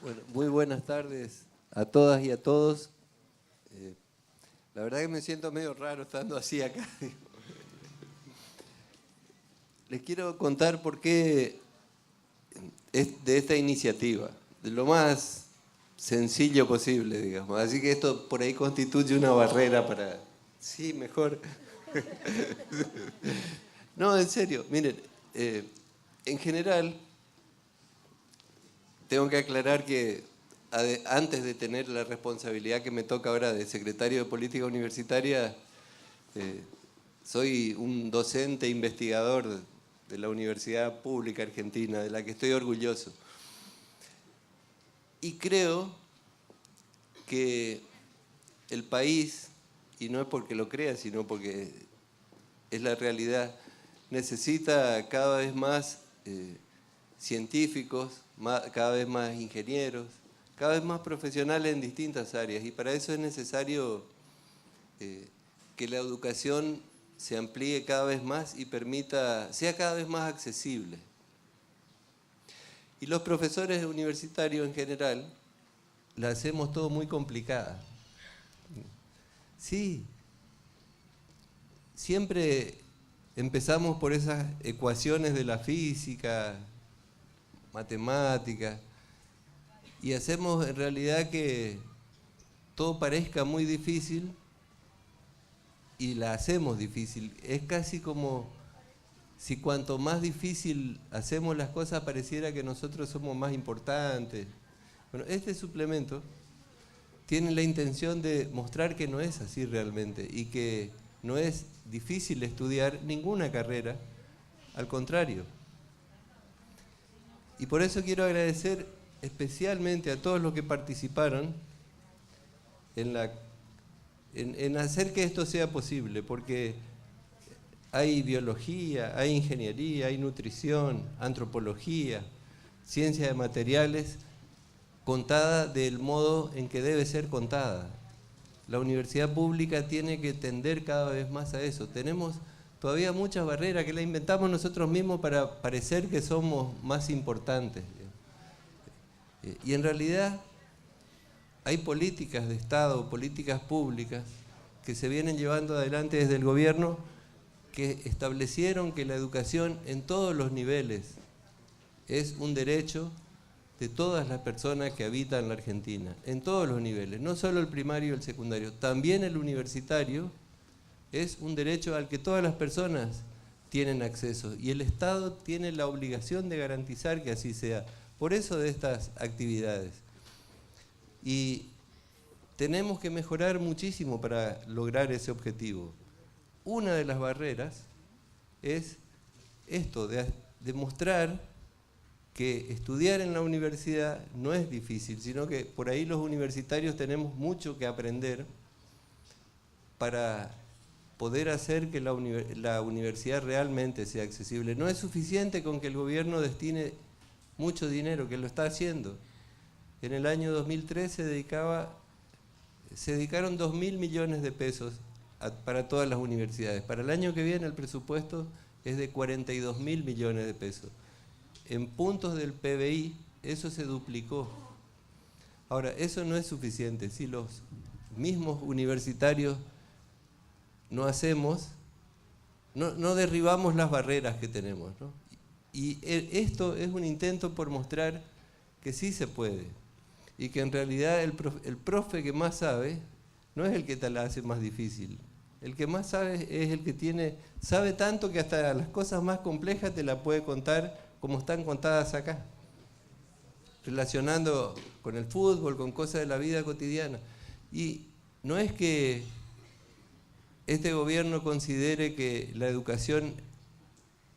Bueno, muy buenas tardes a todas y a todos. La verdad que me siento medio raro estando así acá. Les quiero contar por qué es de esta iniciativa, de lo más sencillo posible, digamos. Así que esto por ahí constituye una barrera para... Sí, mejor. No, en serio, miren, en general tengo que aclarar que antes de tener la responsabilidad que me toca ahora de secretario de Política Universitaria, soy un docente investigador de la Universidad Pública Argentina, de la que estoy orgulloso. Y creo que el país, y no es porque lo crea, sino porque es la realidad, necesita cada vez más científicos, cada vez más ingenieros, cada vez más profesionales en distintas áreas. Y para eso es necesario que la educación se amplíe cada vez más y sea cada vez más accesible. Y los profesores universitarios en general la hacemos todo muy complicada. Sí, siempre empezamos por esas ecuaciones de la física, matemáticas, y hacemos en realidad que todo parezca muy difícil y la hacemos difícil. Es casi como si cuanto más difícil hacemos las cosas pareciera que nosotros somos más importantes. Bueno, este suplemento tiene la intención de mostrar que no es así realmente y que no es difícil estudiar ninguna carrera, al contrario. Y por eso quiero agradecer especialmente a todos los que participaron en hacer que esto sea posible, porque hay biología, hay ingeniería, hay nutrición, antropología, ciencia de materiales, contada del modo en que debe ser contada. La universidad pública tiene que tender cada vez más a eso. Tenemos todavía muchas barreras que las inventamos nosotros mismos para parecer que somos más importantes. Y en realidad hay políticas de Estado, políticas públicas que se vienen llevando adelante desde el gobierno que establecieron que la educación en todos los niveles es un derecho de todas las personas que habitan la Argentina, en todos los niveles, no solo el primario y el secundario, también el universitario es un derecho al que todas las personas tienen acceso y el Estado tiene la obligación de garantizar que así sea. Por eso de estas actividades. Y tenemos que mejorar muchísimo para lograr ese objetivo. Una de las barreras es esto, de demostrar que estudiar en la universidad no es difícil, sino que por ahí los universitarios tenemos mucho que aprender para poder hacer que la universidad realmente sea accesible. No es suficiente con que el gobierno destine mucho dinero, que lo está haciendo. En el año 2003 se dedicaron 2.000 millones de pesos para todas las universidades. Para el año que viene el presupuesto es de 42.000 millones de pesos. En puntos del PBI eso se duplicó. Ahora, eso no es suficiente. Si los mismos universitarios no hacemos, no derribamos las barreras que tenemos, ¿no? Y esto es un intento por mostrar que sí se puede y que en realidad el profe que más sabe no es el que te la hace más difícil. El que más sabe es el que sabe tanto que hasta las cosas más complejas te la puede contar como están contadas acá, relacionando con el fútbol, con cosas de la vida cotidiana. Y no es que este gobierno considere que la educación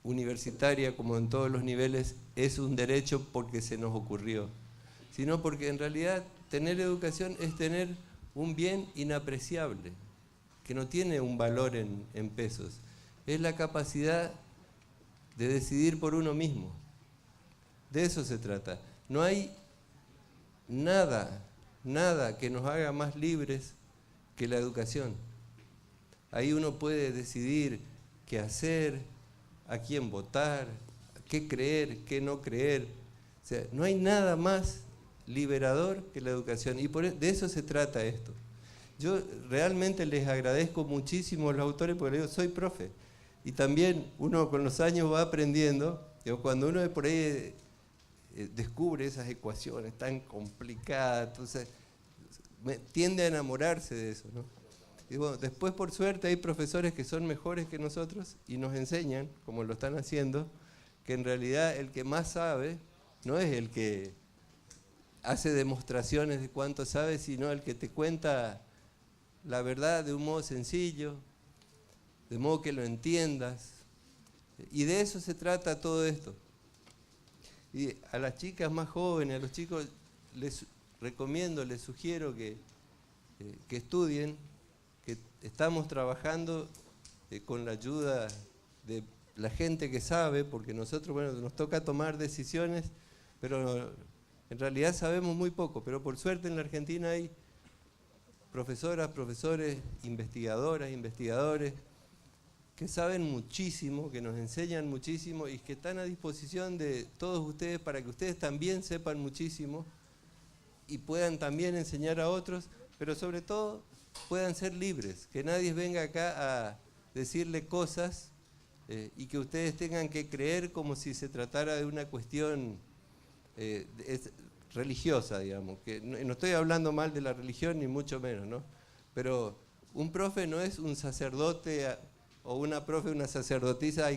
universitaria, como en todos los niveles, es un derecho porque se nos ocurrió, sino porque en realidad tener educación es tener un bien inapreciable, que no tiene un valor en pesos. Es la capacidad de decidir por uno mismo. De eso se trata. No hay nada que nos haga más libres que la educación. Ahí uno puede decidir qué hacer, a quién votar, qué creer, qué no creer. O sea, no hay nada más liberador que la educación. Y de eso se trata esto. Yo realmente les agradezco muchísimo a los autores porque les digo, soy profe. Y también uno con los años va aprendiendo. Digo, cuando uno por ahí descubre esas ecuaciones tan complicadas, entonces tiende a enamorarse de eso, ¿no? Y bueno, después por suerte hay profesores que son mejores que nosotros y nos enseñan, como lo están haciendo, que en realidad el que más sabe no es el que hace demostraciones de cuánto sabe, sino el que te cuenta la verdad de un modo sencillo, de modo que lo entiendas. Y de eso se trata todo esto. Y a las chicas más jóvenes, a los chicos, les recomiendo, les sugiero que estudien, que estamos trabajando con la ayuda de la gente que sabe, porque nosotros, bueno, nos toca tomar decisiones, pero en realidad sabemos muy poco. Pero por suerte en la Argentina hay profesoras, profesores, investigadoras, investigadores, que saben muchísimo, que nos enseñan muchísimo y que están a disposición de todos ustedes para que ustedes también sepan muchísimo y puedan también enseñar a otros, pero sobre todo puedan ser libres, que nadie venga acá a decirle cosas y que ustedes tengan que creer como si se tratara de una cuestión religiosa, digamos, que no estoy hablando mal de la religión ni mucho menos, ¿no? Pero un profe no es un sacerdote o una profe, una sacerdotisa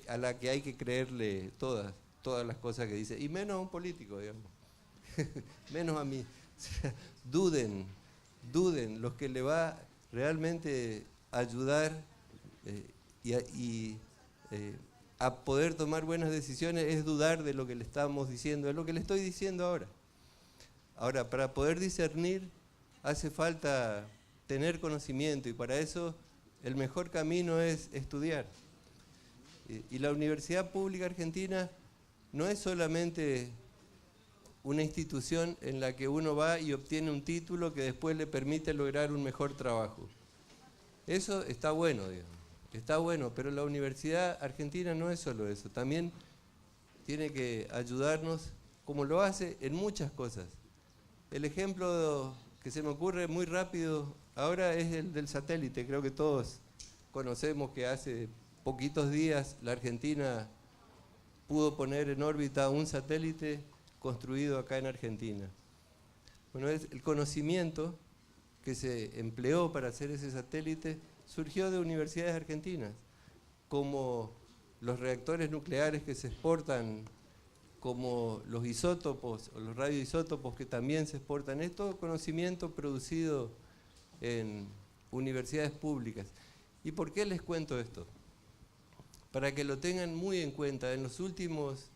a la que hay que creerle todas las cosas que dice, y menos a un político, digamos, menos a mí. O sea, duden, los que le va realmente a ayudar a poder tomar buenas decisiones es dudar de lo que le estamos diciendo, es lo que le estoy diciendo ahora. Ahora, para poder discernir hace falta tener conocimiento y para eso el mejor camino es estudiar. Y la Universidad Pública Argentina no es solamente una institución en la que uno va y obtiene un título que después le permite lograr un mejor trabajo. Eso está bueno, digamos, está bueno, pero la Universidad Argentina no es solo eso, también tiene que ayudarnos, como lo hace en muchas cosas. El ejemplo que se me ocurre muy rápido ahora es el del satélite. Creo que todos conocemos que hace poquitos días la Argentina pudo poner en órbita un satélite construido acá en Argentina. Bueno, el conocimiento que se empleó para hacer ese satélite surgió de universidades argentinas, como los reactores nucleares que se exportan, como los isótopos o los radioisótopos que también se exportan. Es todo conocimiento producido en universidades públicas. ¿Y por qué les cuento esto? Para que lo tengan muy en cuenta. En las últimas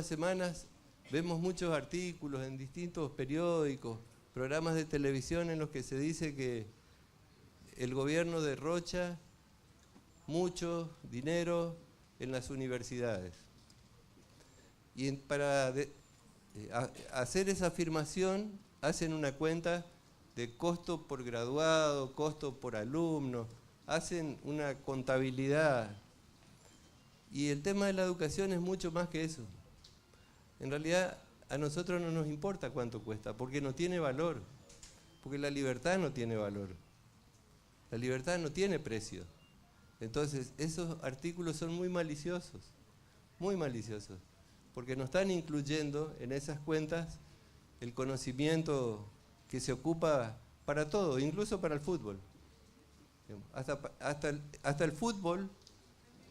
semanas vemos muchos artículos en distintos periódicos, programas de televisión en los que se dice que el gobierno derrocha mucho dinero en las universidades. Y para hacer esa afirmación hacen una cuenta de costo por graduado, costo por alumno, hacen una contabilidad. Y el tema de la educación es mucho más que eso. En realidad a nosotros no nos importa cuánto cuesta, porque no tiene valor, porque la libertad no tiene valor. La libertad no tiene precio. Entonces esos artículos son muy maliciosos, porque no están incluyendo en esas cuentas el conocimiento que se ocupa para todo, incluso para el fútbol. Hasta el fútbol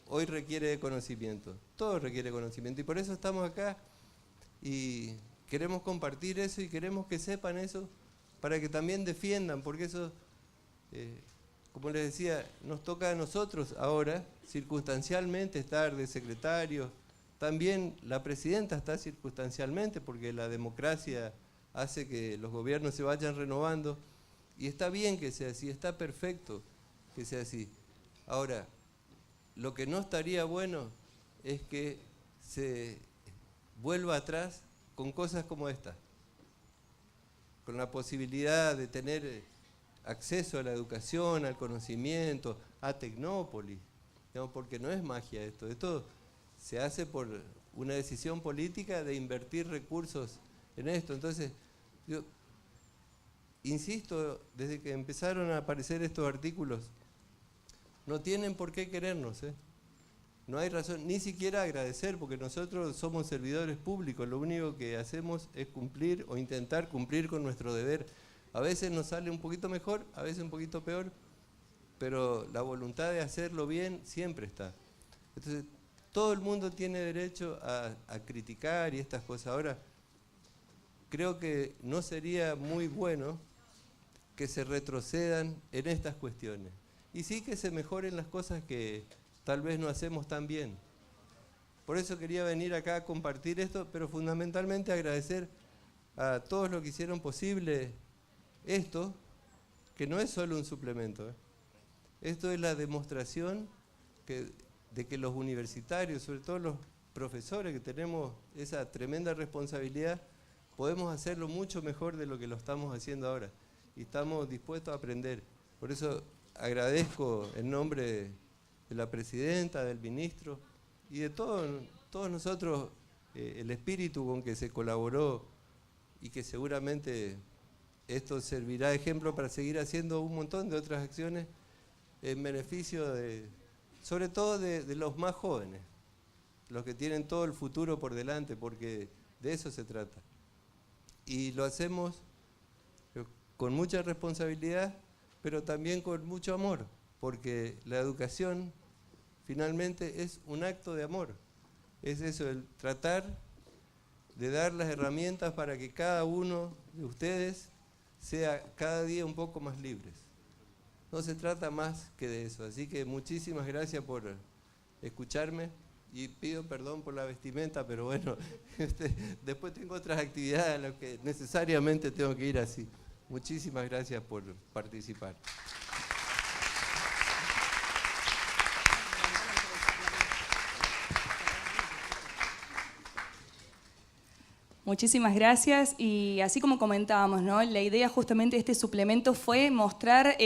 hoy requiere de conocimiento, todo requiere conocimiento, y por eso estamos acá y queremos compartir eso y queremos que sepan eso para que también defiendan, porque eso, como les decía, nos toca a nosotros ahora circunstancialmente estar de secretario. También la presidenta está circunstancialmente porque la democracia hace que los gobiernos se vayan renovando y está bien que sea así, está perfecto que sea así. Ahora, lo que no estaría bueno es que se vuelva atrás con cosas como esta, con la posibilidad de tener acceso a la educación, al conocimiento, a Tecnópolis, digamos, porque no es magia esto se hace por una decisión política de invertir recursos en esto. Entonces, yo insisto, desde que empezaron a aparecer estos artículos, no tienen por qué querernos, ¿eh? No hay razón, ni siquiera agradecer, porque nosotros somos servidores públicos, lo único que hacemos es cumplir o intentar cumplir con nuestro deber. A veces nos sale un poquito mejor, a veces un poquito peor, pero la voluntad de hacerlo bien siempre está. Entonces, todo el mundo tiene derecho a criticar y estas cosas. Ahora, creo que no sería muy bueno que se retrocedan en estas cuestiones. Y sí que se mejoren las cosas que tal vez no hacemos tan bien. Por eso quería venir acá a compartir esto, pero fundamentalmente agradecer a todos los que hicieron posible esto, que no es solo un suplemento, ¿eh? Esto es la demostración de que los universitarios, sobre todo los profesores que tenemos esa tremenda responsabilidad, podemos hacerlo mucho mejor de lo que lo estamos haciendo ahora. Y estamos dispuestos a aprender. Por eso agradezco en nombre de la presidenta, del ministro y de todos nosotros el espíritu con que se colaboró y que seguramente esto servirá de ejemplo para seguir haciendo un montón de otras acciones en beneficio sobre todo de los más jóvenes, los que tienen todo el futuro por delante, porque de eso se trata. Y lo hacemos con mucha responsabilidad, pero también con mucho amor, porque la educación finalmente es un acto de amor. Es eso, el tratar de dar las herramientas para que cada uno de ustedes sea cada día un poco más libres. No se trata más que de eso. Así que muchísimas gracias por escucharme y pido perdón por la vestimenta, pero bueno, después tengo otras actividades a las que necesariamente tengo que ir así. Muchísimas gracias por participar. Muchísimas gracias, y así como comentábamos, ¿no? La idea justamente de este suplemento fue mostrar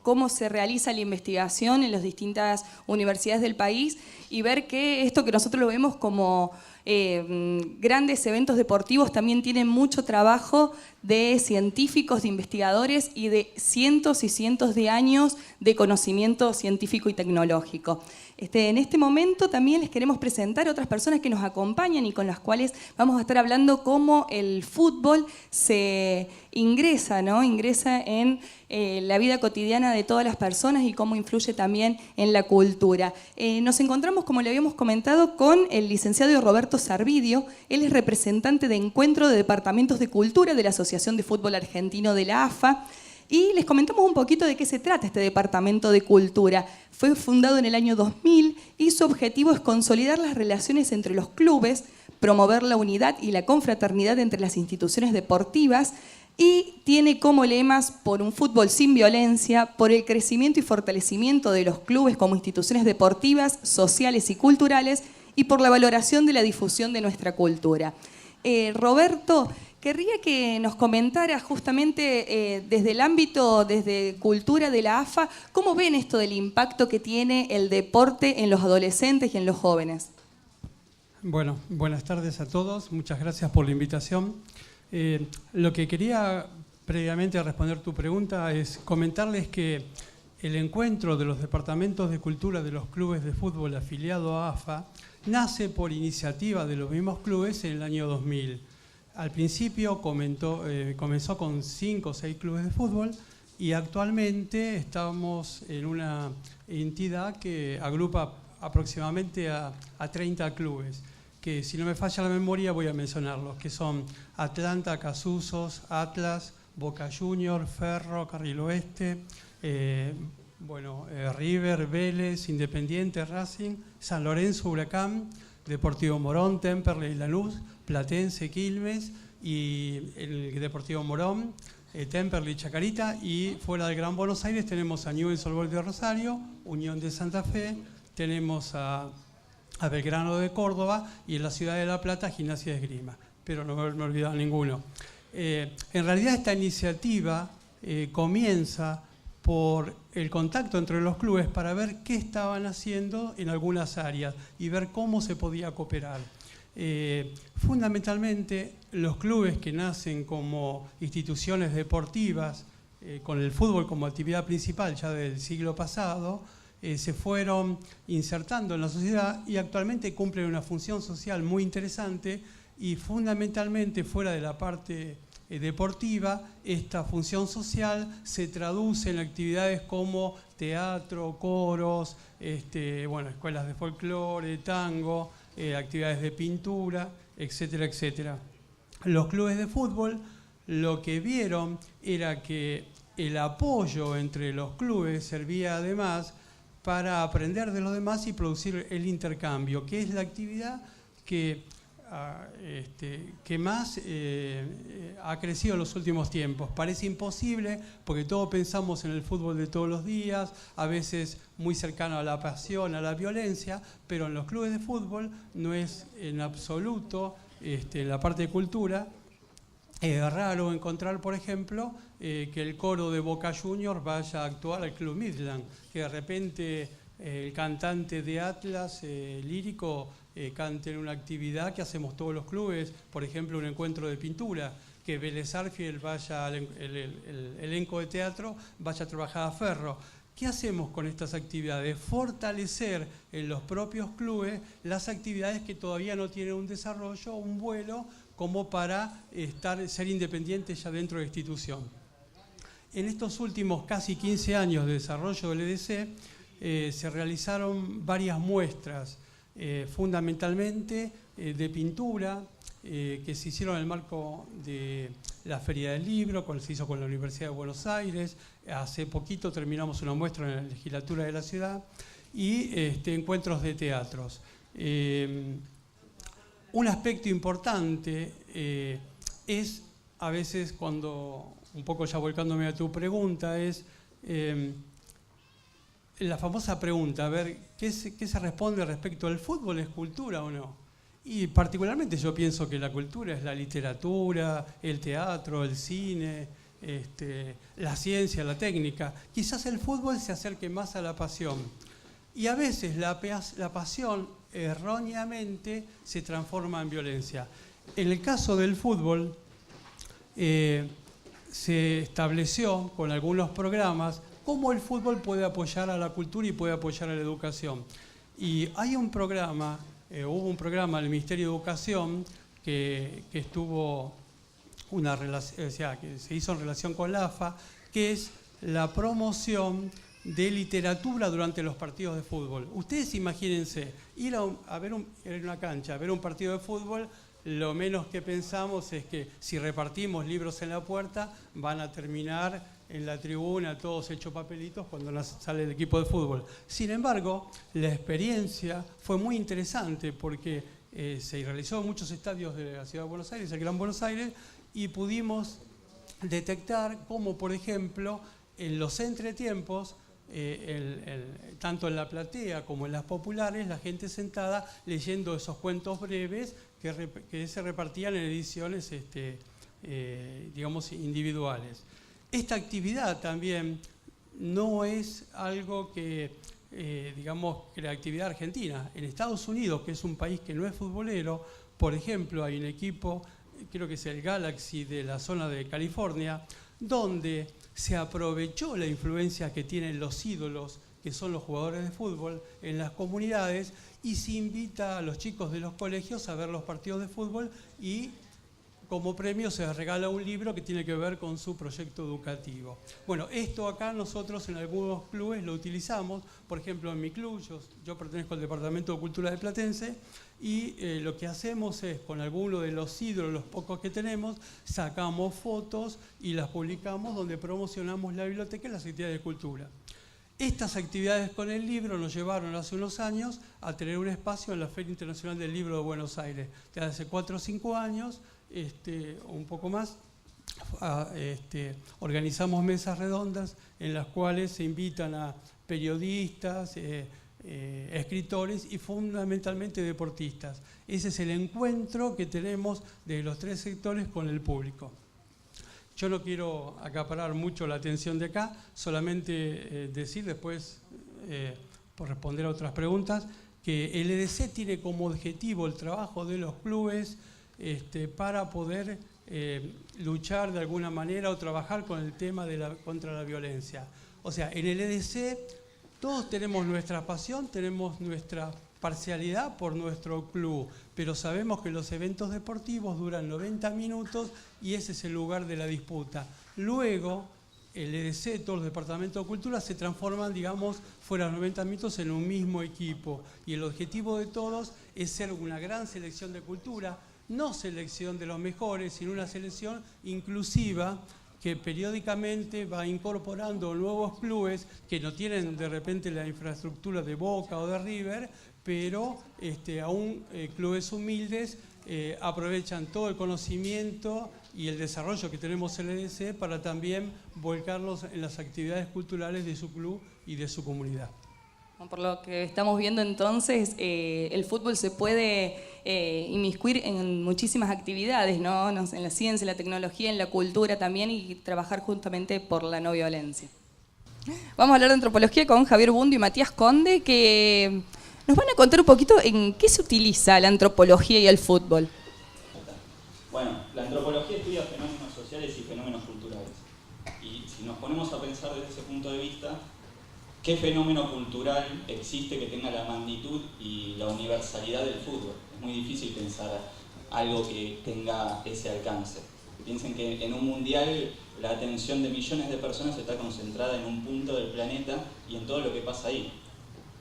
cómo se realiza la investigación en las distintas universidades del país y ver que esto que nosotros lo vemos como grandes eventos deportivos también tienen mucho trabajo de científicos, de investigadores y de cientos y cientos de años de conocimiento científico y tecnológico. En este momento también les queremos presentar a otras personas que nos acompañan y con las cuales vamos a estar hablando cómo el fútbol se ingresa, ¿no? Ingresa en la vida cotidiana de todas las personas y cómo influye también en la cultura. Nos encontramos, como le habíamos comentado, con el licenciado Roberto Sarvidio. Él es representante de Encuentro de Departamentos de Cultura de la Asociación de Fútbol Argentino de la AFA. Y les comentamos un poquito de qué se trata este Departamento de Cultura. Fue fundado en el año 2000 y su objetivo es consolidar las relaciones entre los clubes, promover la unidad y la confraternidad entre las instituciones deportivas, y tiene como lemas por un fútbol sin violencia, por el crecimiento y fortalecimiento de los clubes como instituciones deportivas, sociales y culturales, y por la valoración de la difusión de nuestra cultura. Roberto, querría que nos comentara justamente desde el ámbito, desde cultura de la AFA, ¿cómo ven esto del impacto que tiene el deporte en los adolescentes y en los jóvenes? Bueno, buenas tardes a todos, muchas gracias por la invitación. Lo que quería previamente responder tu pregunta es comentarles que el encuentro de los departamentos de cultura de los clubes de fútbol afiliado a AFA nace por iniciativa de los mismos clubes en el año 2000. Al principio comenzó con 5 o 6 clubes de fútbol y actualmente estamos en una entidad que agrupa aproximadamente a 30 clubes, que si no me falla la memoria voy a mencionarlos, que son Atlanta, Casusos, Atlas, Boca Juniors, Ferro, Carril Oeste, River, Vélez, Independiente, Racing, San Lorenzo, Huracán, Deportivo Morón, Temperley, Lanús, Platense, Quilmes y el Deportivo Morón, Temperley, Chacarita, y fuera del Gran Buenos Aires tenemos a Newell's Old Boys de Rosario, Unión de Santa Fe, tenemos a Belgrano de Córdoba y en la ciudad de La Plata Gimnasia de Esgrima, pero no me he olvidado ninguno. En realidad esta iniciativa comienza por el contacto entre los clubes para ver qué estaban haciendo en algunas áreas y ver cómo se podía cooperar. Fundamentalmente, los clubes que nacen como instituciones deportivas, con el fútbol como actividad principal ya del siglo pasado, se fueron insertando en la sociedad y actualmente cumplen una función social muy interesante y fundamentalmente fuera de la parte deportiva, esta función social se traduce en actividades como teatro, coros, escuelas de folclore, tango, actividades de pintura, etcétera, etcétera. Los clubes de fútbol lo que vieron era que el apoyo entre los clubes servía además para aprender de los demás y producir el intercambio, que es la actividad que más ha crecido en los últimos tiempos. Parece imposible porque todos pensamos en el fútbol de todos los días, a veces muy cercano a la pasión, a la violencia, pero en los clubes de fútbol no es en absoluto, en la parte de cultura, es raro encontrar, por ejemplo, que el coro de Boca Juniors vaya a actuar al Club Midland, que de repente el cantante de Atlas lírico cante en una actividad que hacemos todos los clubes, por ejemplo, un encuentro de pintura, que Vélez Sarsfield vaya, el elenco de teatro vaya a trabajar a Ferro. ¿Qué hacemos con estas actividades? Fortalecer en los propios clubes las actividades que todavía no tienen un desarrollo, un vuelo, como para ser independientes ya dentro de la institución. En estos últimos casi 15 años de desarrollo del EDC, se realizaron varias muestras, fundamentalmente de pintura, que se hicieron en el marco de la Feria del Libro, se hizo con la Universidad de Buenos Aires. Hace poquito terminamos una muestra en la legislatura de la ciudad, y encuentros de teatros. Un aspecto importante es, a veces cuando, un poco ya volcándome a tu pregunta, es la famosa pregunta, a ver, ¿qué se responde respecto al fútbol? ¿Es cultura o no? Y particularmente yo pienso que la cultura es la literatura, el teatro, el cine, la ciencia, la técnica. Quizás el fútbol se acerque más a la pasión. Y a veces la pasión erróneamente se transforma en violencia. En el caso del fútbol, se estableció con algunos programas cómo el fútbol puede apoyar a la cultura y puede apoyar a la educación. Y hay un programa, hubo un programa del Ministerio de Educación que estuvo que se hizo en relación con la AFA, que es la promoción de literatura durante los partidos de fútbol. Ustedes imagínense, ir a ver en una cancha, a ver un partido de fútbol, lo menos que pensamos es que si repartimos libros en la puerta, van a terminar en la tribuna todos hechos papelitos cuando sale el equipo de fútbol. Sin embargo, la experiencia fue muy interesante porque se realizó en muchos estadios de la Ciudad de Buenos Aires, el Gran Buenos Aires, y pudimos detectar cómo, por ejemplo, en los entretiempos, tanto en la platea como en las populares, la gente sentada leyendo esos cuentos breves que se repartían en ediciones digamos, individuales. Esta actividad también no es algo que, digamos, que la actividad argentina. En Estados Unidos, que es un país que no es futbolero, por ejemplo, hay un equipo, creo que es el Galaxy de la zona de California, donde se aprovechó la influencia que tienen los ídolos, que son los jugadores de fútbol, en las comunidades, y se invita a los chicos de los colegios a ver los partidos de fútbol, y como premio se les regala un libro que tiene que ver con su proyecto educativo. Bueno, esto acá nosotros en algunos clubes lo utilizamos. Por ejemplo, en mi club, yo pertenezco al Departamento de Cultura de Platense, y lo que hacemos es, con alguno de los ídolos, los pocos que tenemos, sacamos fotos y las publicamos, donde promocionamos la biblioteca y las actividades de cultura. Estas actividades con el libro nos llevaron hace unos años a tener un espacio en la Feria Internacional del Libro de Buenos Aires. Desde hace 4 o 5 años, un poco más, organizamos mesas redondas en las cuales se invitan a periodistas, escritores y fundamentalmente deportistas. Ese es el encuentro que tenemos de los 3 sectores con el público. Yo no quiero acaparar mucho la atención de acá, solamente decir después, por responder a otras preguntas, que el EDC tiene como objetivo el trabajo de los clubes para poder luchar de alguna manera o trabajar con el tema contra la violencia. O sea, en el EDC todos tenemos nuestra pasión, tenemos nuestra parcialidad por nuestro club, pero sabemos que los eventos deportivos duran 90 minutos y ese es el lugar de la disputa. Luego, el EDC, todos los departamentos de cultura se transforman, digamos, fuera de 90 minutos en un mismo equipo. Y el objetivo de todos es ser una gran selección de cultura, no selección de los mejores, sino una selección inclusiva que periódicamente va incorporando nuevos clubes que no tienen de repente la infraestructura de Boca o de River, pero aún clubes humildes aprovechan todo el conocimiento y el desarrollo que tenemos en el EDC para también volcarlos en las actividades culturales de su club y de su comunidad. Por lo que estamos viendo entonces, el fútbol se puede inmiscuir en muchísimas actividades, ¿no? En la ciencia, en la tecnología, en la cultura también, y trabajar justamente por la no violencia. Vamos a hablar de antropología con Javier Bundio y Matías Conde, que nos van a contar un poquito en qué se utiliza la antropología y el fútbol. Bueno, la antropología estudia fenómenos sociales y fenómenos culturales. Y si nos ponemos a pensar desde ese punto de vista, ¿qué fenómeno cultural existe que tenga la magnitud y la universalidad del fútbol? Es muy difícil pensar algo que tenga ese alcance. Piensen que en un mundial la atención de millones de personas está concentrada en un punto del planeta y en todo lo que pasa ahí.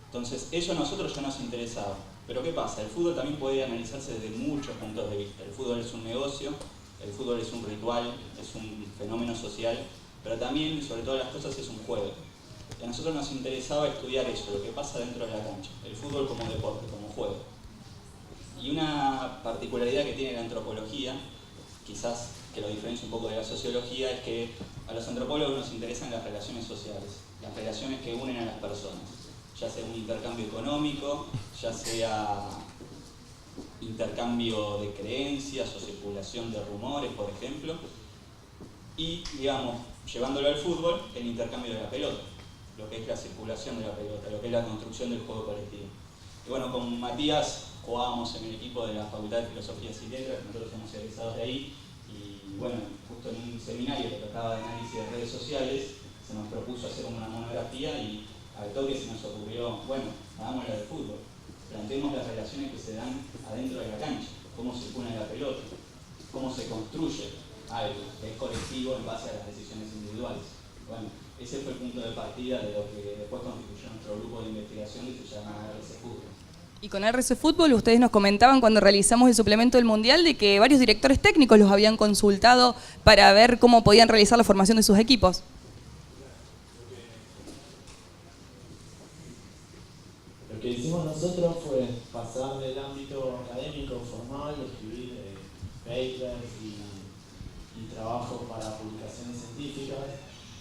Entonces, eso a nosotros ya nos interesaba. Pero ¿qué pasa? El fútbol también puede analizarse desde muchos puntos de vista. El fútbol es un negocio, el fútbol es un ritual, es un fenómeno social, pero también, sobre todas las cosas, es un juego. Y a nosotros nos interesaba estudiar eso, lo que pasa dentro de la cancha, el fútbol como deporte, como juego. Y una particularidad que tiene la antropología, quizás que lo diferencia un poco de la sociología, es que a los antropólogos nos interesan las relaciones sociales, las relaciones que unen a las personas, ya sea un intercambio económico, ya sea intercambio de creencias o circulación de rumores, por ejemplo, y, digamos, llevándolo al fútbol, el intercambio de la pelota, lo que es la circulación de la pelota, lo que es la construcción del juego colectivo. Y bueno, con Matías jugábamos en el equipo de la Facultad de Filosofía y Letras, nosotros somos egresados de ahí, y bueno, justo en un seminario que trataba de análisis de redes sociales, se nos propuso hacer una monografía y al toque se nos ocurrió, bueno, hagámosla de fútbol, planteemos las relaciones que se dan adentro de la cancha, cómo circula la pelota, cómo se construye algo que es colectivo en base a las decisiones individuales. Bueno, ese fue el punto de partida de lo que después constituyó nuestro grupo de investigación que se llama RC Fútbol. Y con RC Fútbol ustedes nos comentaban cuando realizamos el suplemento del Mundial de que varios directores técnicos los habían consultado para ver cómo podían realizar la formación de sus equipos. Lo que hicimos nosotros fue pasar del ámbito académico formal, escribir papers y trabajos para publicaciones científicas,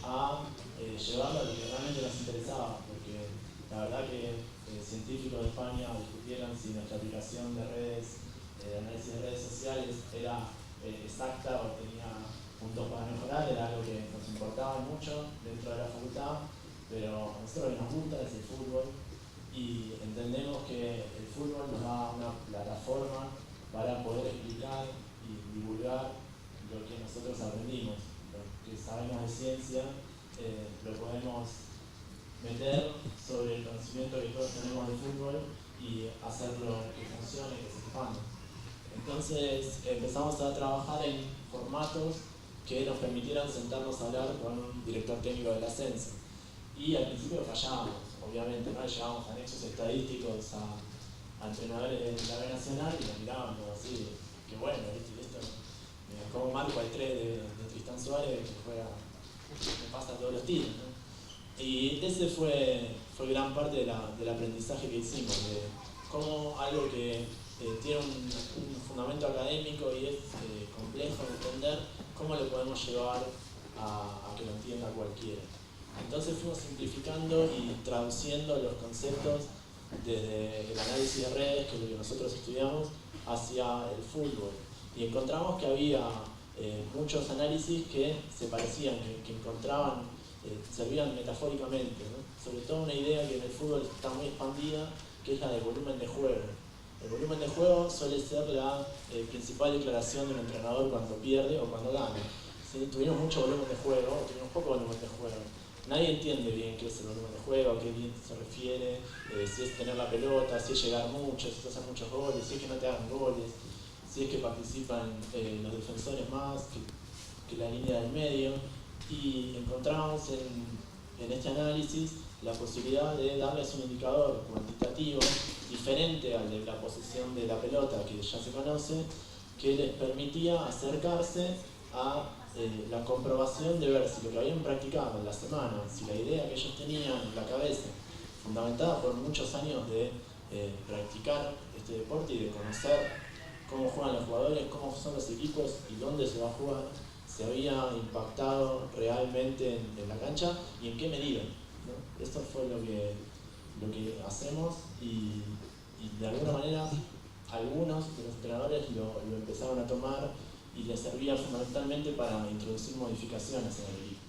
a llevarlo a lo que realmente nos interesaba, porque la verdad que científicos de España discutieron si nuestra aplicación de redes, de análisis de redes sociales, era exacta o tenía puntos para mejorar, era algo que nos importaba mucho dentro de la facultad, pero a nosotros lo que nos gusta es el fútbol y entendemos que el fútbol nos da una plataforma para poder explicar y divulgar lo que nosotros aprendimos, lo que sabemos de ciencia, lo podemos meter sobre el conocimiento que todos tenemos del fútbol y hacerlo que funcione, que se expanda. Entonces empezamos a trabajar en formatos que nos permitieran sentarnos a hablar con un director técnico del ascenso. Y al principio fallábamos, obviamente, ¿no? Llevábamos anexos estadísticos a entrenadores de la B Nacional y nos mirábamos así, que bueno, esto como marco al 3 de Tristán Suárez que juega, me pasa todos los tiros, ¿no? Y ese fue gran parte del aprendizaje que hicimos, de cómo algo que tiene un fundamento académico y es complejo de entender, cómo lo podemos llevar a que lo entienda cualquiera. Entonces fuimos simplificando y traduciendo los conceptos desde el análisis de redes, que es lo que nosotros estudiamos, hacia el fútbol. Y encontramos que había muchos análisis que se parecían, que encontraban, servían metafóricamente, ¿no? Sobre todo una idea que en el fútbol está muy expandida, que es la de volumen de juego. El volumen de juego suele ser la principal declaración de un entrenador cuando pierde o cuando gana. Si tuvimos mucho volumen de juego o tuvimos poco volumen de juego, nadie entiende bien qué es el volumen de juego, a qué bien se refiere, si es tener la pelota, si es llegar mucho, si es hacer muchos goles, si es que no te hagan goles, si es que participan los defensores más que la línea del medio. Y encontramos en este análisis la posibilidad de darles un indicador cuantitativo diferente al de la posesión de la pelota que ya se conoce, que les permitía acercarse a la comprobación de ver si lo que habían practicado en la semana, si la idea que ellos tenían en la cabeza, fundamentada por muchos años de practicar este deporte y de conocer cómo juegan los jugadores, cómo son los equipos y dónde se va a jugar, se había impactado realmente en la cancha y en qué medida, ¿no? Esto fue lo que hacemos y de alguna manera algunos de los entrenadores lo empezaron a tomar y les servía fundamentalmente para introducir modificaciones en el equipo.